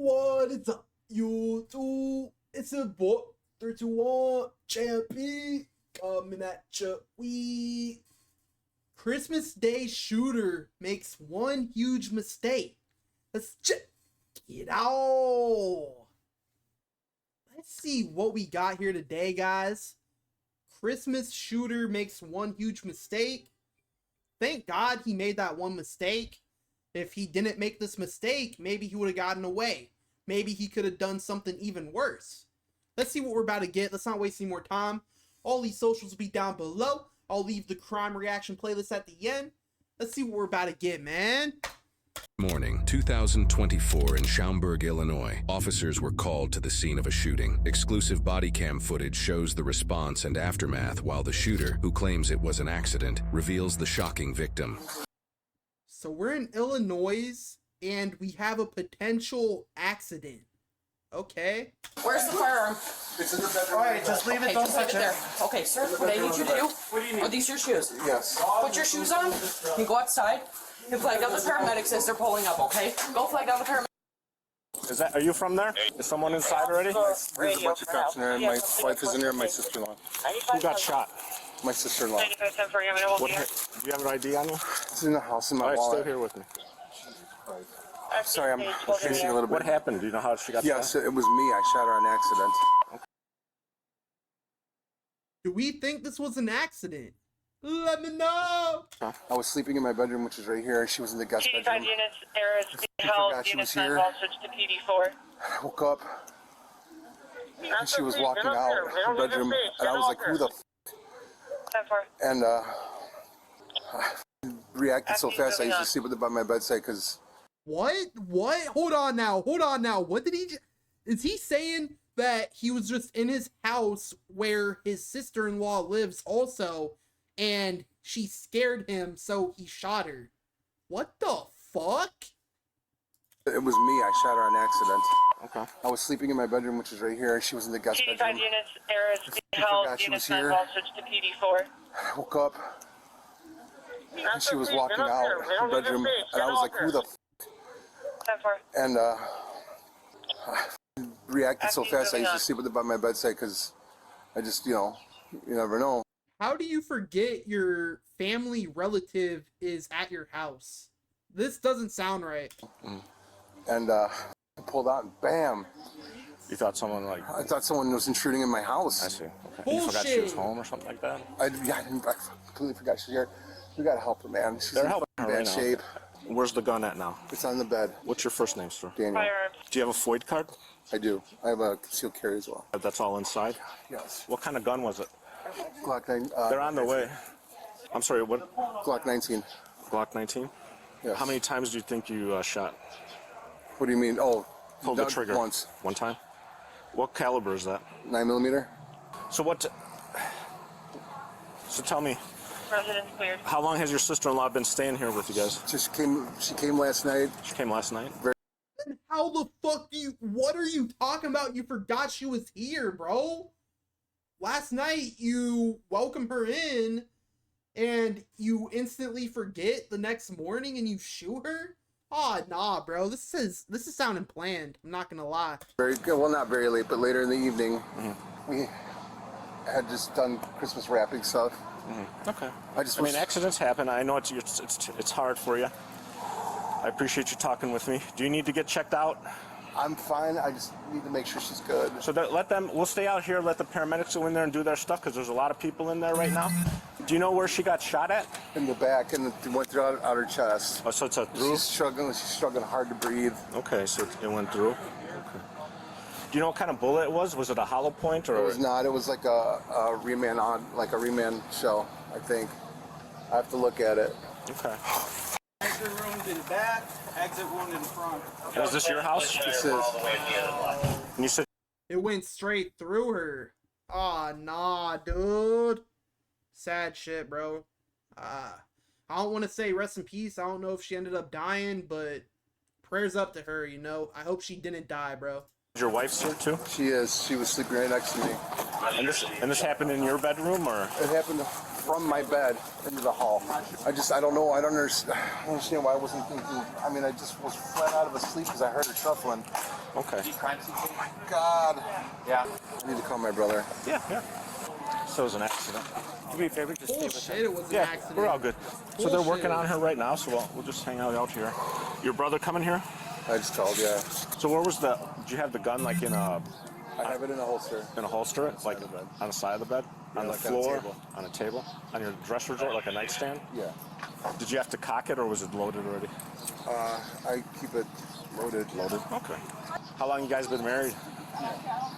What is up, YouTube? It's a boy 321 Champion coming at you. We Christmas Day shooter makes one huge mistake. Let's check it out. Let's see what we got here today, guys. Christmas shooter makes one huge mistake. Thank God he made that one mistake. If he didn't make this mistake, maybe he would have gotten away. Maybe he could have done something even worse. Let's see what we're about to get. Let's not waste any more time. All these socials will be down below. I'll leave the crime reaction playlist at the end. Let's see what we're about to get, man. Morning, 2024 in Schaumburg, Illinois. Officers were called to the scene of a shooting. Exclusive body cam footage shows the response and aftermath while the shooter, who claims it was an accident, reveals the shocking victim. So we're in Illinois and we have a potential accident. Okay. Where's the firearm? It's in the bedroom. Alright, just leave it, Okay, don't just leave touch it it. there. Okay, sir, what I need you to do, What do you need? are these your shoes? Yes. Put your shoes on, and go outside, and flag down the paramedics as they're pulling up, okay? Go flag down the paramedics. Is that? Are you from there? Is someone inside already? There's a bunch of cops in there, and my wife is in there, and my sister-in-law. Who got shot? My sister-in-law. What? Do you have an ID on you? It's in the house in my All right, stay wallet. here with me. Sorry, I'm pacing a little bit. What happened? Do you know how she got Yes, shot? it was me. I shot her on accident. Do we think this was an accident? Let me know. I was sleeping in my bedroom, which is right here. She was in the guest PD5 bedroom. units, error is being held. forgot she Units was here. 9 switch to PD4. I woke up, and she was walking out of the bedroom, and I was like, who the f***? 10-4. And I reacted so fast, I used to sleep with it by my bedside, because What? Hold on now. What did he is he saying that he was just in his house where his sister-in-law lives also, and she scared him, so he shot her? What the fuck? it was me. I shot her on accident. Okay. I was sleeping in my bedroom, which is right here, and she was in the guest PD5 bedroom. units, error is being held. forgot she Units was 9 here. switch to PD4. I woke up, and she was walking out of the bedroom, and I was like, who the f***? 10-4. And I reacted so fast, I used to sleep with it by my bedside, because I just, you never know. How do you forget your family relative is at your house? This doesn't sound right. And I pulled out, and bam! You thought someone like? I thought someone was intruding in my I house. see. Okay. You forgot she was Bullshit. home or something like that. I completely forgot she's here. We gotta help her, man. She's They're in helping her bad right now. shape. Where's the gun at now? It's on the bed, What's your first name, sir? Daniel. Firearms. Do you have a FOID card? I do. I have a concealed carry as well. That's all inside. Yes. What kind of gun was it? Glock 9. They're on their way. I'm sorry. What? Glock 19. Glock 19. Yes. How many times do you think you shot? What do you mean? Oh, Pulled the not trigger once. One time. What caliber is that? 9mm. So what? So tell me, Residence cleared. how long has your sister-in-law been staying here with you guys? She came last night. She came last night. How the fuck what are you talking about? You forgot she was here, bro. Last night you welcome her in and you instantly forget the next morning and you shoot her? Oh, nah, bro. This is sounding planned. I'm not gonna lie. Very good. Well, not very late, but later in the evening, we had just done Christmas wrapping stuff. Okay. I just I mean, was- accidents happen. I know it's hard for you. I appreciate you talking with me. Do you need to get checked out? I'm fine. I just need to make sure she's good. So that, let them. We'll stay out here. Let the paramedics go in there and do their stuff because there's a lot of people in there right now. Do you know where she got shot at? In the back, and it went through out her chest. Oh, so it's a through. She's struggling hard to breathe. Okay, so it went through. Okay. Do you know what kind of bullet it was? Was it a hollow point or? It was not. It was like a Reman shell, I think. I have to look at it. Okay. Exit wound in back, exit wound in front. And is this your house? This is. And you said It went straight through her. Ah, nah, dude. Sad shit, bro. I don't want to say rest in peace. I don't know if she ended up dying, but prayers up to her, I hope she didn't die, bro. your wife's here too. She is. She was sleeping right next to me. And this happened in your bedroom or? It happened from my bed into the hall. I don't know. I don't understand why I wasn't thinking. I mean, I just was flat out of asleep because I heard her shuffling. Okay. God. Yeah. I need to call my brother. Yeah, yeah. So it was an accident. Do me a favor, just stay with Bullshit, her. it was an Yeah, accident. we're all good. So they're working Bullshit. on her right now, so we'll just hang out here. Your brother coming here? I just called, yeah. So where was the, did you have the gun like in a I have it in a holster. holster? Like of the bed. on the side of the bed? On the like on a floor? table. On a table? On your dresser drawer, like a nightstand? Yeah. Did you have to cock it or was it loaded already? I keep it loaded. Loaded? Okay. How long you guys been married?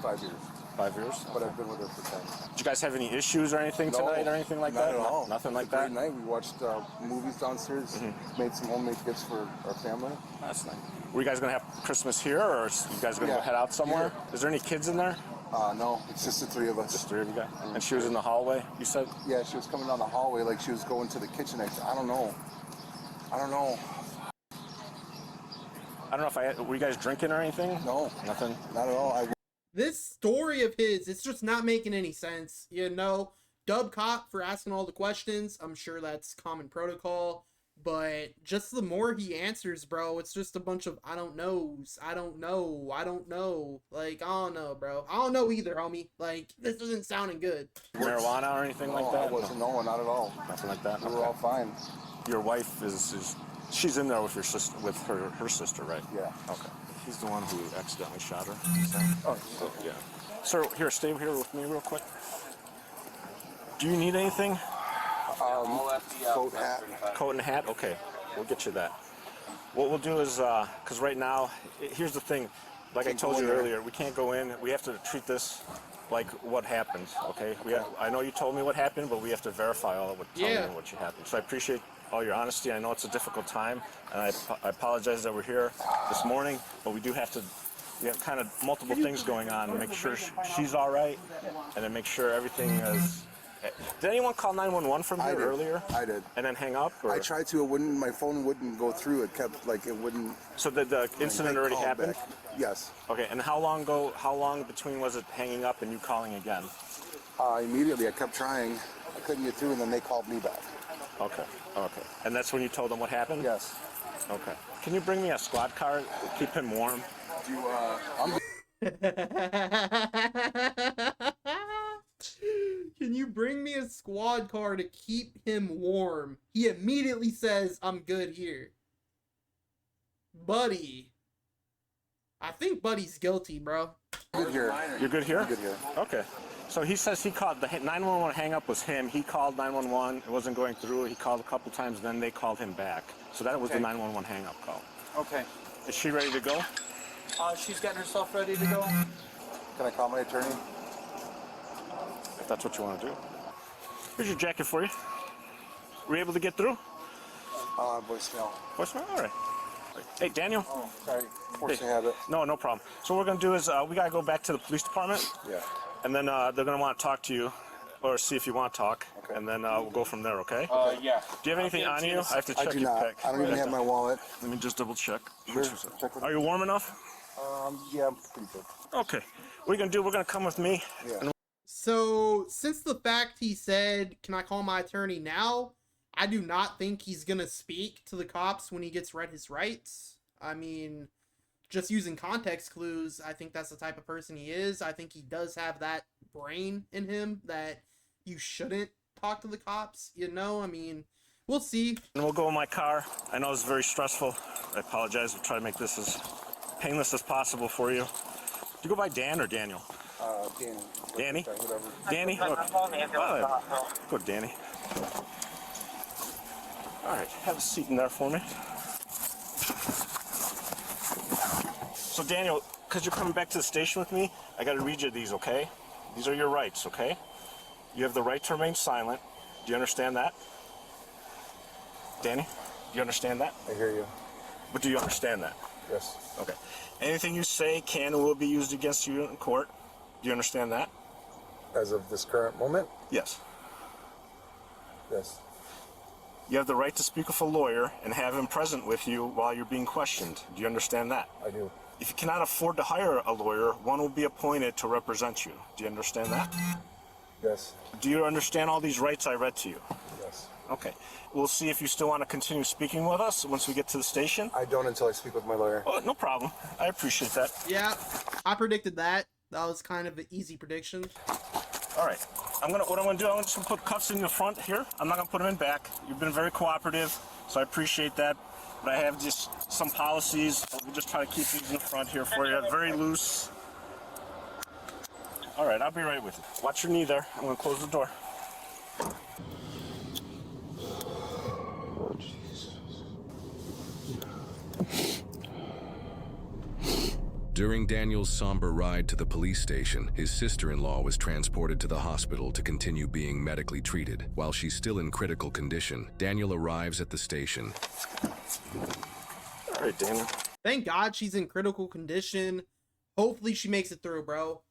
5 years. 5 years? But I've been with her for 10. Did you guys have any issues or anything tonight or anything like not that? At all. Nothing like It was a that? great night. We watched movies downstairs, made some homemade gifts for our family. That's nice. Were you guys going to have Christmas here or you guys going to Yeah, head out somewhere? here. Is there any kids in there? No, it's just the three of us. Just 3 of you guys? And she was in the hallway, you said? Yeah, she was coming down the hallway like she was going to the kitchen. I don't know. I don't know. I don't know if were you guys drinking or anything? No. Nothing? Not at all. This story of his, it's just not making any sense. You know, dub cop for asking all the questions. I'm sure that's common protocol. But just the more he answers, bro, it's just a bunch of I don't knows. I don't know. I don't know. Like, I don't know, bro. I don't know either, homie. Like, this isn't sounding good. Marijuana or anything like No, that? I wasn't. No, not at all. Nothing like that? We were all fine. Your wife is she's in there with your sister, with her sister, right? Yeah. Okay. He's the one who accidentally shot her. Oh, So, yeah. Sir, here, stay here with me real quick. Do you need anything? coat, hat. Coat and hat? Okay, we'll get you that. What we'll do is, because right now, here's the thing. Like I Can't told go you in there. earlier, we can't go in. We have to treat this like what happened, okay? I know you told me what happened, but we have to verify all of what what you happened. So I appreciate all your honesty. I know it's a difficult time, and I apologize that we're here this morning, but we do have to. We have kind of multiple things going on to make sure she's all right, and then make sure everything is. Did anyone call 911 from here I did. earlier? I did. And then hang up? Or? I tried to. It wouldn't. My phone wouldn't go through. It kept like it wouldn't. So the incident I already called happened? back. Yes. Okay, and how long between was it hanging up and you calling again? Immediately, I kept trying. I couldn't get through, and then they called me back. Okay. And that's when you told them what happened? Yes. Okay. Can you bring me a squad car? Keep him warm. Do you, I'm. Can you bring me a squad car to keep him warm? He immediately says, I'm good here. Buddy. I think Buddy's guilty, bro. Good here. You're good here? Good here. Okay. So he says he called, the 911 hang up was him. He called 911. It wasn't going through. He called a couple times, then they called him back. So that was the 911 hang up call. Okay. Is she ready to go? She's getting herself ready to go. Can I call my attorney? If that's what you want to do. Here's your jacket for you. Were you able to get through? Voicemail. Voicemail? All right. Hey, Daniel. Oh, sorry. Forced to have it. No problem. So what we're going to do is we got to go back to the police department. Yeah. And then they're going to want to talk to you or see if you want to talk. Okay. And then we'll go from there, okay? Yeah. Do you have anything on you? I have to check I do your not. pick. I don't even have my wallet. Let me just double check. Sure. Check with Are you warm enough? Yeah, I'm pretty good. Okay. What are you going to do? We're going to come with me. Yeah. So, since the fact he said, can I call my attorney now? I do not think he's gonna speak to the cops when he gets read his rights. I mean, just using context clues, I think that's the type of person he is. I think he does have that brain in him that you shouldn't talk to the cops, you know? I mean, we'll see. And we'll go in my car. I know it's very stressful. I apologize. We'll try to make this as painless as possible for you. Do you go by Dan or Daniel? Danny. Danny? Whatever. Danny? I'm Okay. calling the ambulance Oh, hospital. go Danny. All right, have a seat in there for me. So Daniel, because you're coming back to the station with me, I got to read you these, okay? These are your rights, okay? You have the right to remain silent. Do you understand that? Danny, do you understand that? I hear you. But do you understand that? Yes. Okay. Anything you say can and will be used against you in court. Do you understand that? As of this current moment? Yes. Yes. You have the right to speak with a lawyer and have him present with you while you're being questioned. Do you understand that? I do. If you cannot afford to hire a lawyer, one will be appointed to represent you. Do you understand that? Yes. Do you understand all these rights I read to you? Yes. Okay. We'll see if you still want to continue speaking with us once we get to the station. I don't until I speak with my lawyer. Oh, no problem. I appreciate that. Yeah, I predicted that. That was kind of an easy prediction. All right. What I'm gonna do, I'm just gonna put cuffs in the front here. I'm not gonna put them in back. You've been very cooperative, so I appreciate that. But I have just some policies. We'll just try to keep these in the front here for you. Very loose. All right, I'll be right with you. Watch your knee there. I'm gonna close the door. During Daniel's somber ride to the police station, his sister-in-law was transported to the hospital to continue being medically treated. While she's still in critical condition, Daniel arrives at the station. All right, Daniel. Thank God she's in critical condition. Hopefully she makes it through, bro.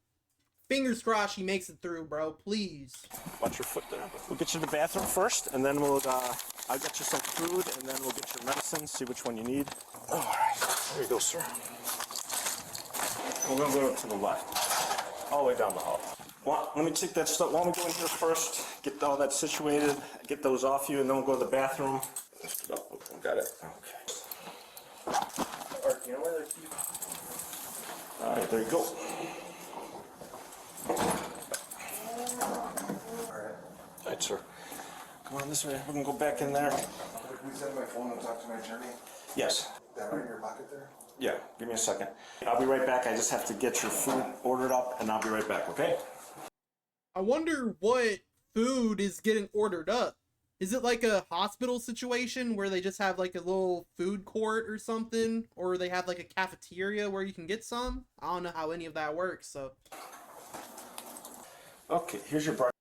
Fingers crossed she makes it through, bro. Please. Watch your foot there. We'll get you to the bathroom first, and then I'll get you some food, and then we'll get your medicine, see which one you need. All right. There you go, sir. We're gonna go to the left, all the way down the hall. Well, let me take that stuff. Why don't we go in here first, get all that situated, get those off you, and then we'll go to the bathroom. Lift it up. Okay, got it. Okay. You know where they're keep? All right, there you go. All right, sir. Come on this way. We're gonna go back in there. Can we send my phone and talk to my attorney? Yes. That right in your pocket there? Yeah, give me a second. I'll be right back. I just have to get your food ordered up, and I'll be right back, okay? I wonder what food is getting ordered up. Is it like a hospital situation where they just have like a little food court or something? Or they have like a cafeteria where you can get some? I don't know how any of that works, so. Okay, here's your bar.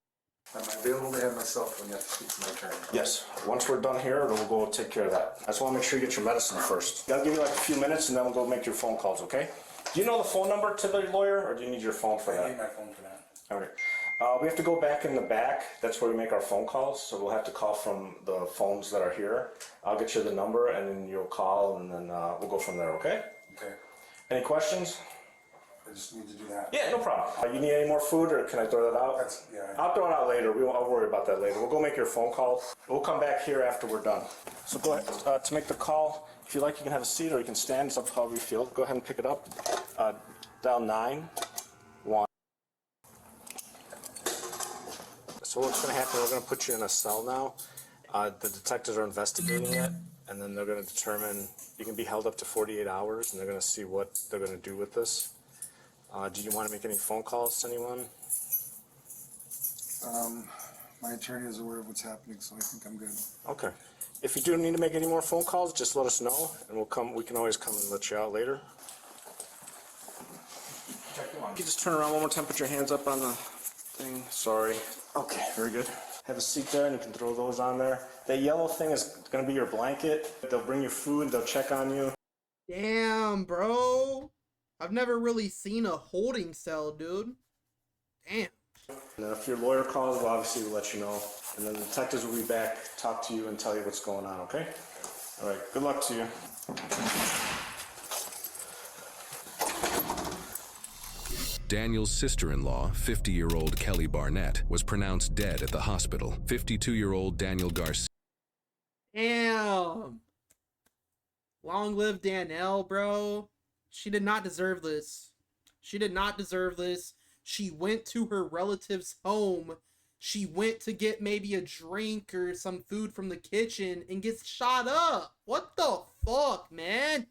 Am I available to have my cell phone? You have to speak to my attorney. Yes, once we're done here, we'll go take care of that. I just want to make sure you get your medicine first. I'll give you like a few minutes, and then we'll go make your phone calls, okay? Do you know the phone number to the lawyer, or do you need your phone for that? I need my phone for that. All right. We have to go back in the back. That's where we make our phone calls, so we'll have to call from the phones that are here. I'll get you the number, and then you'll call, and then we'll go from there, okay? Okay. Any questions? I just need to do that. Yeah, no problem. You need any more food, or can I throw that out? Yeah. I'll throw it out later. I'll worry about that later. We'll go make your phone call. We'll come back here after we're done. So go ahead. To make the call, if you like, you can have a seat or you can stand. It's up to however you feel. Go ahead and pick it up. Dial 911. So what's going to happen, we're going to put you in a cell now. The detectives are investigating it, and then they're going to determine, you can be held up to 48 hours, and they're going to see what they're going to do with this. Do you want to make any phone calls to anyone? My attorney is aware of what's happening, so I think I'm good. Okay. If you do need to make any more phone calls, just let us know, and we can always come and let you out later. You can just turn around one more time, put your hands up on the thing. Sorry. Okay, very good. Have a seat there, and you can throw those on there. That yellow thing is going to be your blanket. They'll bring you food, they'll check on you. Damn, bro. I've never really seen a holding cell, dude. Damn. And if your lawyer calls, we'll obviously let you know. And then the detectives will be back, talk to you, and tell you what's going on, okay? All right, good luck to you. Daniel's sister-in-law, 50-year-old Kelly Barnett, was pronounced dead at the hospital. 52-year-old Daniel Garcia. Damn. Long live Danielle, bro. She did not deserve this. She did not deserve this. She went to her relative's home. She went to get maybe a drink or some food from the kitchen and gets shot up. What the fuck, man?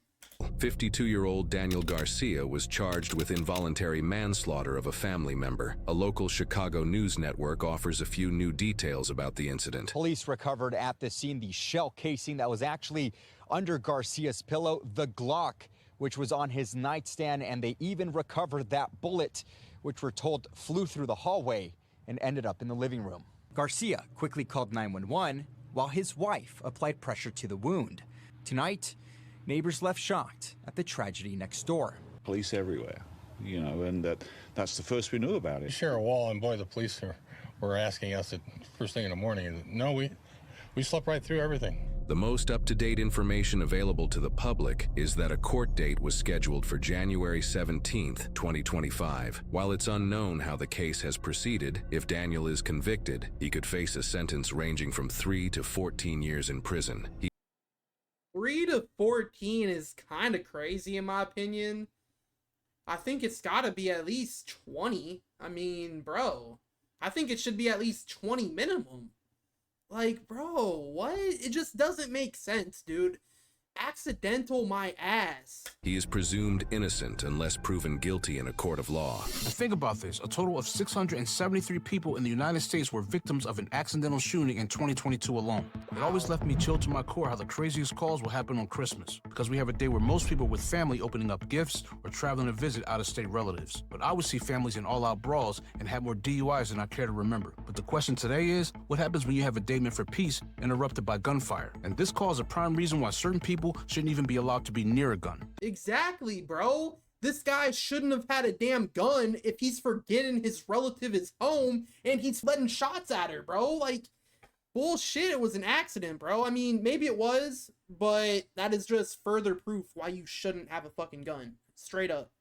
52-year-old Daniel Garcia was charged with involuntary manslaughter of a family member. A local Chicago news network offers a few new details about the incident. Police recovered at the scene the shell casing that was actually under Garcia's pillow, the Glock, which was on his nightstand, and they even recovered that bullet, which we're told flew through the hallway and ended up in the living room. Garcia quickly called 911 while his wife applied pressure to the wound. Tonight, neighbors left shocked at the tragedy next door. Police everywhere, you know, and that's the first we knew about it. You share a wall, and boy, the police were asking us at first thing in the morning, and no, we slept right through everything. The most up-to-date information available to the public is that a court date was scheduled for January 17th, 2025. While it's unknown how the case has proceeded, if Daniel is convicted, he could face a sentence ranging from 3 to 14 years in prison. 3 to 14 is kind of crazy in my opinion. I think it's got to be at least 20. I mean, bro, I think it should be at least 20 minimum. Like, bro, what? It just doesn't make sense, dude. Accidental my ass. He is presumed innocent unless proven guilty in a court of law. And think about this. A total of 673 people in the United States were victims of an accidental shooting in 2022 alone. It always left me chilled to my core how the craziest calls will happen on Christmas, because we have a day where most people with family opening up gifts or traveling to visit out-of-state relatives. But I would see families in all-out brawls and have more DUIs than I care to remember. But the question today is, what happens when you have a day meant for peace interrupted by gunfire? And this cause a prime reason why certain people shouldn't even be allowed to be near a gun. Exactly, bro. This guy shouldn't have had a damn gun if he's forgetting his relative is home and he's letting shots at her, bro. Like, bullshit, it was an accident, bro. I mean, maybe it was, but that is just further proof why you shouldn't have a fucking gun. Straight up.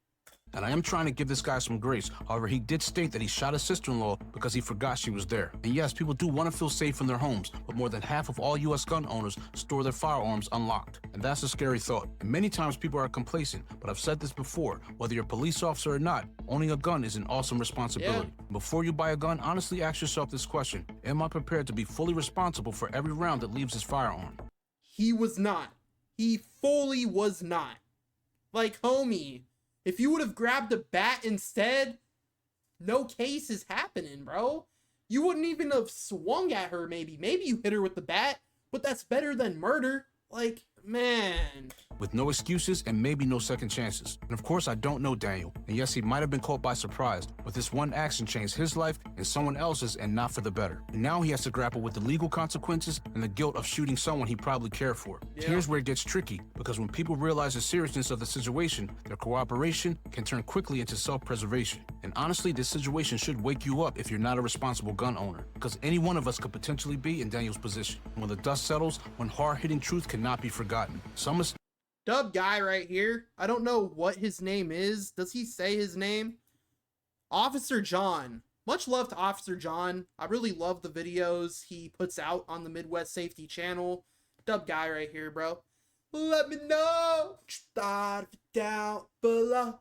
And I am trying to give this guy some grace. However, he did state that he shot his sister-in-law because he forgot she was there. And yes, people do want to feel safe in their homes, but more than half of all U.S. gun owners store their firearms unlocked. And that's a scary thought. And many times people are complacent, but I've said this before, whether you're a police officer or not, owning a gun is an awesome responsibility. Yeah. Before you buy a gun, honestly ask yourself this question: am I prepared to be fully responsible for every round that leaves this firearm? He was not. He fully was not. Like, homie, if you would have grabbed a bat instead, no case is happening, bro. You wouldn't even have swung at her, maybe. Maybe you hit her with the bat, but that's better than murder. Like, man. With no excuses and maybe no second chances. And of course, I don't know Daniel. And yes, he might have been caught by surprise, but this one action changed his life and someone else's, and not for the better. And now he has to grapple with the legal consequences and the guilt of shooting someone he probably cared for. Yeah. Here's where it gets tricky, because when people realize the seriousness of the situation, their cooperation can turn quickly into self-preservation. And honestly, this situation should wake you up if you're not a responsible gun owner, because any one of us could potentially be in Daniel's position. When the dust settles, when hard-hitting truth cannot be forgotten, some Dub guy right here. I don't know what his name is. Does he say his name? Officer John. Much love to Officer John. I really love the videos he puts out on the Midwest Safety channel. Dub guy right here, bro. Let me know what you thought of it down below.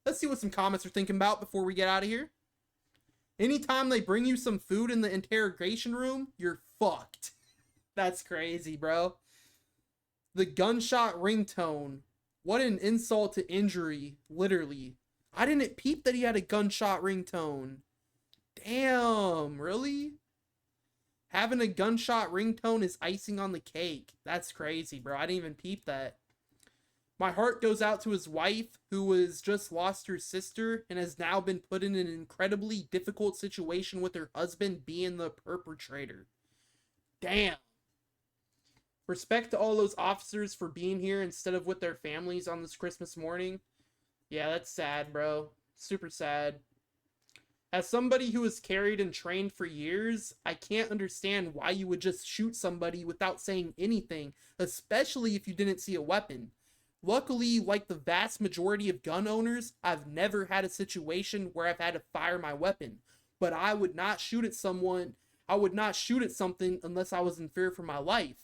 Let's see what some comments are thinking about before we get out of here. Anytime they bring you some food in the interrogation room, you're fucked. That's crazy, bro. The gunshot ringtone. What an insult to injury, literally. I didn't peep that he had a gunshot ringtone. Damn, really? Having a gunshot ringtone is icing on the cake. That's crazy, bro. I didn't even peep that. My heart goes out to his wife, who has just lost her sister and has now been put in an incredibly difficult situation with her husband being the perpetrator. Damn. Respect to all those officers for being here instead of with their families on this Christmas morning. Yeah, that's sad, bro. Super sad. As somebody who has carried and trained for years, I can't understand why you would just shoot somebody without saying anything, especially if you didn't see a weapon. Luckily, like the vast majority of gun owners, I've never had a situation where I've had to fire my weapon. But I would not shoot at someone. I would not shoot at something unless I was in fear for my life.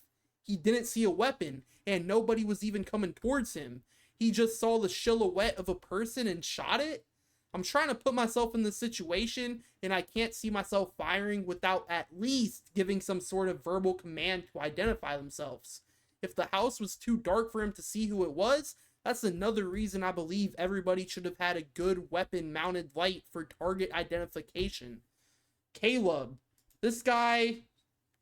He didn't see a weapon, and nobody was even coming towards him. He just saw the silhouette of a person and shot it. I'm trying to put myself in this situation, and I can't see myself firing without at least giving some sort of verbal command to identify themselves. If the house was too dark for him to see who it was, that's another reason I believe everybody should have had a good weapon-mounted light for target identification. Caleb, this guy,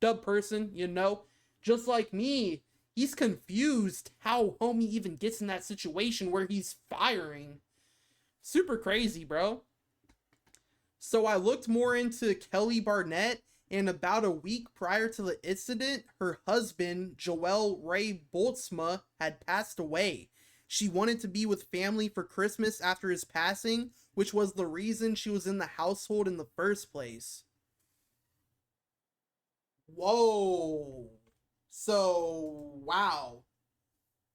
dub person, you know, just like me, he's confused how homie even gets in that situation where he's firing. Super crazy, bro. So I looked more into Kelly Barnett, and about a week prior to the incident, her husband, Joel Ray Boltzma, had passed away. She wanted to be with family for Christmas after his passing, which was the reason she was in the household in the first place. Whoa. So, wow.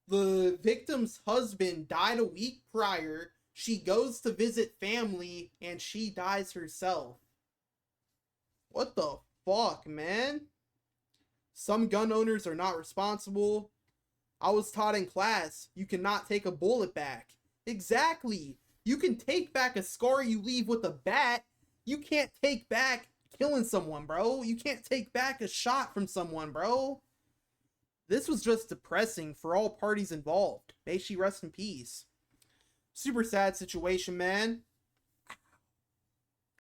The victim's husband died a week prior. She goes to visit family and she dies herself. What the fuck, man? Some gun owners are not responsible. I was taught in class, you cannot take a bullet back. Exactly. You can take back a scar you leave with a bat. You can't take back killing someone, bro. You can't take back a shot from someone, bro. This was just depressing for all parties involved. May she rest in peace. Super sad situation, man.